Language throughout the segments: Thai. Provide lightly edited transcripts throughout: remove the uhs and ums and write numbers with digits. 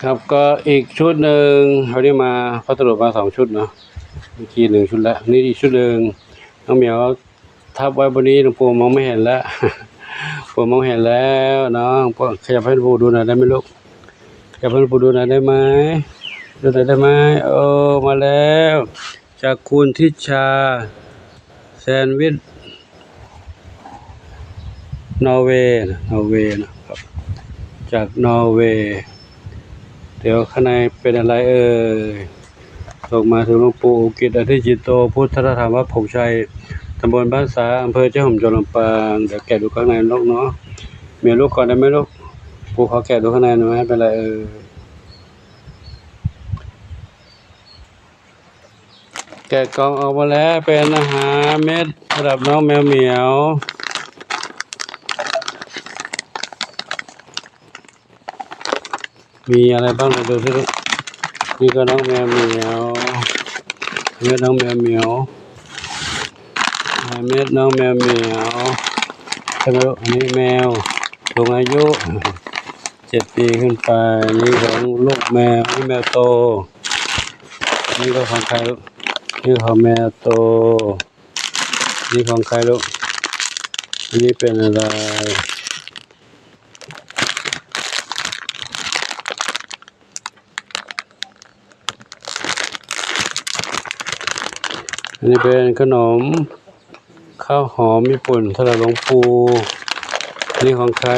ครับก็อีกชุดหนึ่งเขาได้มาพัสดุมา2 ชุดเนาะเมื่อกี้1 ชุดแล้วนี่อีกชุดหนึ่งน้องเหมียวทับไว้บนนี้หลวงปู่มองไม่เห็นแล้ว ปู่มองเห็นแล้วเนาะปู่ขยับให้หลวงปู่ดูหน่อยได้ไหมลูกขยับให้หลวงปู่ดูหน่อยได้ไหมดูหน่อยได้ไหมโอ้มาแล้วจากคุณทิชาแซนวิชนอร์เวย์นะครับจากนอร์เวย์เดี๋ยวข้างในเป็นอะไรส่งมาถึงหลวงปู่อุกิจอธิจิตโตพุทธธรรมวัดผงชัยตำบลบ้านสาอำเภอเจ้าห่มจังหวัดลำปางเดี๋ยวแกะดูข้างในลูกเนาะเมียลูกก่อนได้ไหมลูกปู่ขอแกะดูข้างในหน่อยไหมเป็นอะไรแกะกล่องออกมาแล้วเป็นอาหารเม็ดสำหรับน้องแมวเหมียวมีอะไรบ้างเราดูสิลูกนี่ก็น้องแมวเหมียวเม็ดน้องแมวเหมียวเม็ดน้องแมวเหมียวใช่ไหมลูกอันนี้แมวลงอายุ7 ปีขึ้นไปนี่ของลูกแมวนี่แมวโตนี่ก็ของใครลูกนี่ของแมวโตนี่ของใครลูกอันนี้เป็นอะไรอันนี้เป็นขนมข้าวหอมญี่ปุ่นสำหรับหลวงปู่นี่ของใคร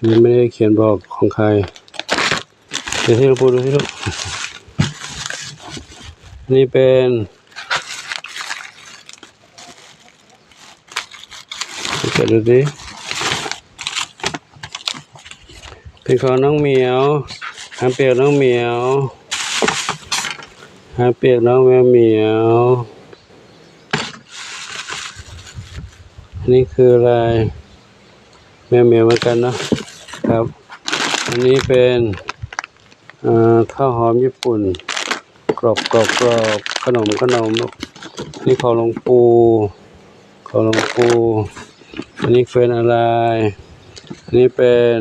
นี่ไม่ได้เขียนบอกของใครเดี๋ยวที่หลวงปู่ดูที่ลูกนี่เป็นเปิดดูดิเป็นของน้องเหมียวหางเปียกน้องเหมียวหางเปียกน้องแมวเหมียวอันนี้คืออะไรแมวเหมียวเหมือนกันนะครับอันนี้เป็นข้าวหอมญี่ปุ่นกรอบขนมนี่ของหลวงปู่อันนี้เป็นอะไรอันนี้เป็น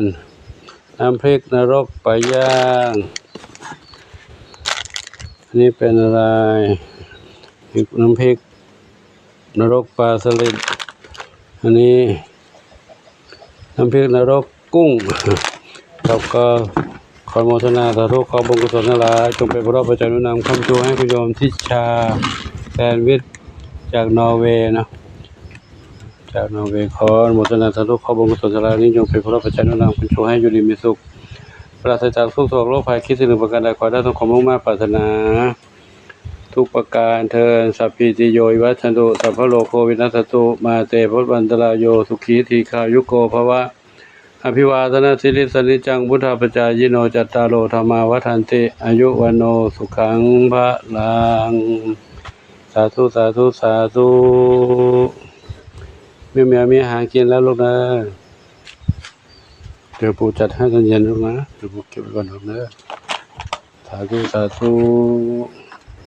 น้ำพริกนรกปลาย่างอันนี้เป็นอะไรน้ำพริกนรกปลาสลิดอันนี้น้ำพริกนรกกุ้งครับก็ขอโมทนาสาธุขอบุญกุศลทั้งหลายจงเป็นพระปัจจัยนุนำคำชูให้คุณโยมทิชาแซนวิชจากนอร์เวย์นะจากนอร์เวย์ขอโมทนาสาธุขอบุญกุศลทั้งหลายนี้จงเป็นพระปัจจัยนุนำคำชูให้อยู่ดีมีสุขปราศจากทุกข์โศกโรคภัยคิดสิ่งหนึ่งประการใดขอได้ทั้งความมุ่งมั่นปรารถนาทุกประการเทินสัพพิติโยวิวัชชันตุสัพพะโลกโควินัสตุมาเตภวัตรายโยสุขีทีคายุโกภวะอภิวาทนาสิริสนิจังพุทธปัจจายโนจัตตารโอธรรมาวัฏันติอายุวันโนสุขังพะลังสาธุแมวมีอาหารกินแล้วลูกนะเดี๋ยวปู่จัดให้ตอนเย็นลูกนะเดี๋ยวปู่เก็บไว้ก่อนลูกนะสาธุ